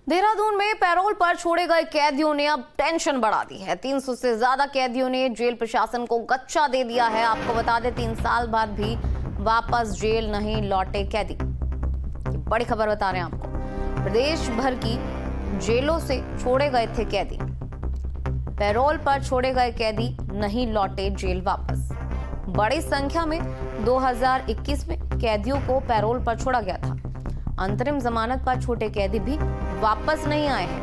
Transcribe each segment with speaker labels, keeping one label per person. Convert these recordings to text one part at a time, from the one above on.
Speaker 1: देहरादून में पैरोल पर छोड़े गए कैदियों ने अब टेंशन बढ़ा दी है। 300 से ज्यादा कैदियों ने जेल प्रशासन को गच्चा दे दिया है। आपको बता दें, 3 साल बाद भी वापस जेल नहीं लौटे कैदी। बड़ी खबर बता रहे हैं आपको। प्रदेश भर की जेलों से छोड़े गए थे कैदी। पैरोल पर छोड़े गए कैदी नहीं लौटे जेल वापस। बड़ी संख्या में 2021 में कैदियों को पैरोल पर छोड़ा गया था। अंतरिम जमानत पर छोटे कैदी भी वापस नहीं आए हैं।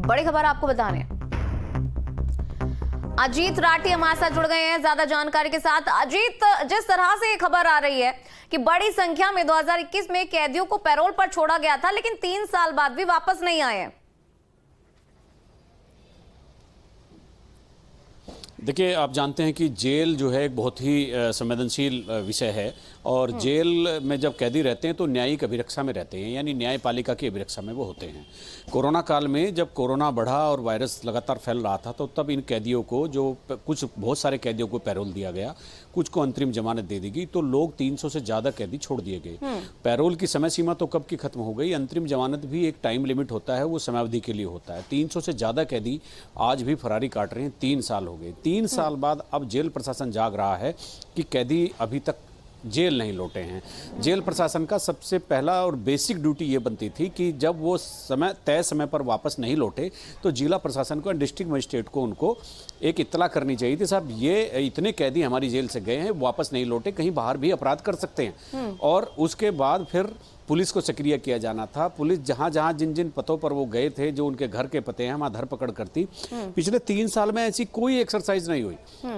Speaker 1: बड़ी खबर आपको बता रहे हैं। अजीत राठी हमारे साथ जुड़ गए हैं ज्यादा जानकारी के साथ। अजीत, जिस तरह से ये खबर आ रही है कि बड़ी संख्या में 2021 में कैदियों को पैरोल पर छोड़ा गया था, लेकिन 3 साल बाद भी वापस नहीं आए हैं।
Speaker 2: देखिए, आप जानते हैं कि जेल जो है एक बहुत ही संवेदनशील विषय है और जेल में जब कैदी रहते हैं तो न्यायिक अभिरक्षा में रहते हैं, यानी न्यायपालिका की अभिरक्षा में वो होते हैं। कोरोना काल में जब कोरोना बढ़ा और वायरस लगातार फैल रहा था, तो तब इन कैदियों को बहुत सारे कैदियों को पैरोल दिया गया, कुछ को अंतरिम जमानत दे दी गई, तो लोग 300 से ज़्यादा कैदी छोड़ दिए गए। पैरोल की समय सीमा तो कब की खत्म हो गई। अंतरिम जमानत भी एक टाइम लिमिट होता है, वो समयावधि के लिए होता है। 300 से ज़्यादा कैदी आज भी फरारी काट रहे हैं। 3 साल हो गए। 3 साल बाद अब जेल प्रशासन जाग रहा है कि कैदी अभी तक जेल नहीं लौटे हैं। जेल प्रशासन का सबसे पहला और बेसिक ड्यूटी ये बनती थी कि जब वो तय समय पर वापस नहीं लौटे तो जिला प्रशासन को, डिस्ट्रिक्ट मजिस्ट्रेट को उनको एक इत्तला करनी चाहिए थी, साहब ये इतने कैदी हमारी जेल से गए हैं, वापस नहीं लौटे, कहीं बाहर भी अपराध कर सकते हैं। और उसके बाद फिर पुलिस को सक्रिय किया जाना था। पुलिस जहां जहां जिन जिन पतों पर वो गए थे, जो उनके घर के पते हैं, वहां धरपकड़ करती। पिछले 3 साल में ऐसी कोई एक्सरसाइज नहीं हुई।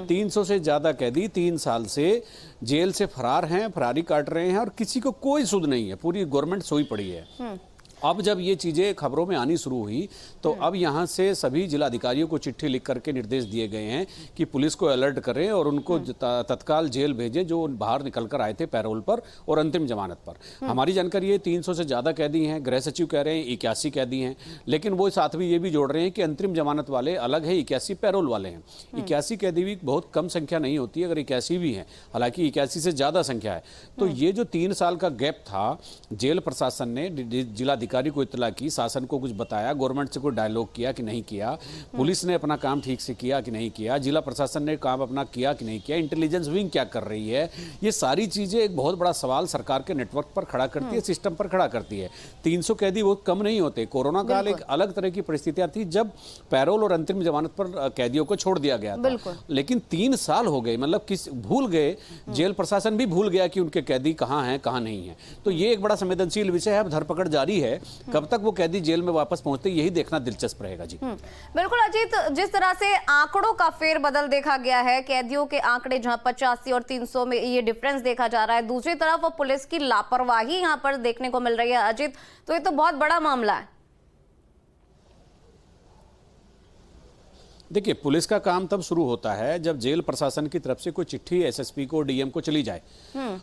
Speaker 2: 300 से ज्यादा कैदी 3 साल से जेल से फरार हैं, फरारी काट रहे हैं और किसी को कोई सुध नहीं है। पूरी गवर्नमेंट सोई पड़ी है। अब जब ये चीज़ें खबरों में आनी शुरू हुई तो अब यहाँ से सभी जिलाधिकारियों को चिट्ठी लिख करके निर्देश दिए गए हैं कि पुलिस को अलर्ट करें और उनको तत्काल जेल भेजें जो बाहर निकल कर आए थे पैरोल पर और अंतिम जमानत पर। हमारी जानकारी है 300 से ज़्यादा कैदी हैं। गृह सचिव कह रहे हैं 81 कैदी हैं, लेकिन वो साथ में ये भी जोड़ रहे हैं कि अंतरिम जमानत वाले अलग है, 81 पैरोल वाले हैं। 81 कैदी भी बहुत कम संख्या नहीं होती अगर 81 भी हैं, हालांकि 81 से ज़्यादा संख्या है। तो ये जो 3 साल का गैप था, जेल प्रशासन ने जिलाधिकारी को इत्तला की, शासन को कुछ बताया, गवर्नमेंट से कोई डायलॉग किया कि नहीं किया, पुलिस ने अपना काम ठीक से किया कि नहीं किया, जिला प्रशासन ने काम अपना किया कि नहीं किया, इंटेलिजेंस विंग क्या कर रही है, ये सारी चीजें एक बहुत बड़ा सवाल सरकार के नेटवर्क पर खड़ा करती है, सिस्टम पर खड़ा करती है। 300 कैदी बहुत कम नहीं होते। कोरोना काल एक अलग तरह की परिस्थितियां थी जब पैरोल और अंतरिम जमानत पर कैदियों को छोड़ दिया गया था, लेकिन 3 साल हो गए, मतलब भूल गए, जेल प्रशासन भी भूल गया कि उनके कैदी कहां हैं कहां नहीं है। तो ये एक बड़ा संवेदनशील विषय है। अब धरपकड़ जारी है, कब तक वो कैदी जेल में वापस पहुंचते यही देखना दिलचस्प रहेगा। जी
Speaker 1: बिल्कुल अजीत, जिस तरह से आंकड़ों का फेरबदल देखा गया है, कैदियों के आंकड़े जहां 85 और 300 में ये डिफरेंस देखा जा रहा है, दूसरी तरफ पुलिस की लापरवाही यहां पर देखने को मिल रही है अजीत, तो ये तो बहुत बड़ा मामला है।
Speaker 2: देखिए, पुलिस का काम तब शुरू होता है जब जेल प्रशासन की तरफ से कोई चिट्ठी एसएसपी को, डीएम को चली जाए।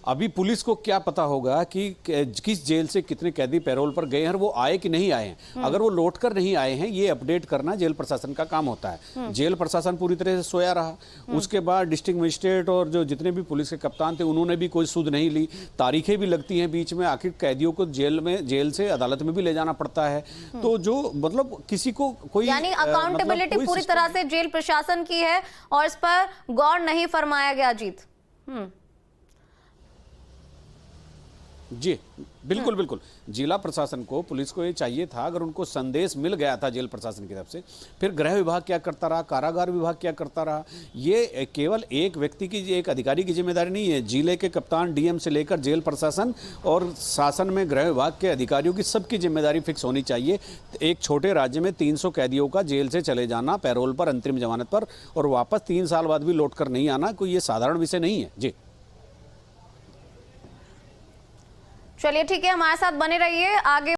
Speaker 2: अभी पुलिस को क्या पता होगा कि किस जेल से कितने कैदी पैरोल पर गए हैं और वो आए कि नहीं आए हैं। अगर वो लौट कर नहीं आए हैं, ये अपडेट करना जेल प्रशासन का काम होता है। जेल प्रशासन पूरी तरह से सोया रहा। उसके बाद डिस्ट्रिक्ट मजिस्ट्रेट और जो जितने भी पुलिस के कप्तान थे, उन्होंने भी कोई सुध नहीं ली। तारीखें भी लगती हैं बीच में, आखिर कैदियों को जेल से अदालत में भी ले जाना पड़ता है। तो जो मतलब किसी को कोई
Speaker 1: अकाउंटेबिलिटी पूरी तरह जेल प्रशासन की है और इस पर गौर नहीं फरमाया गया। जीत
Speaker 2: जी बिल्कुल बिल्कुल, जिला प्रशासन को, पुलिस को ये चाहिए था, अगर उनको संदेश मिल गया था जेल प्रशासन की तरफ से, फिर गृह विभाग क्या करता रहा, कारागार विभाग क्या करता रहा। ये केवल एक व्यक्ति की, एक अधिकारी की जिम्मेदारी नहीं है। जिले के कप्तान, डीएम से लेकर जेल प्रशासन और शासन में गृह विभाग के अधिकारियों की सबकी जिम्मेदारी फिक्स होनी चाहिए। एक छोटे राज्य में 300 कैदियों का जेल से चले जाना पैरोल पर, अंतरिम जमानत पर, और वापस 3 साल बाद भी लौट कर नहीं आना, कोई ये साधारण विषय नहीं है। जी
Speaker 1: चलिए ठीक है, हमारे साथ बने रहिए आगे।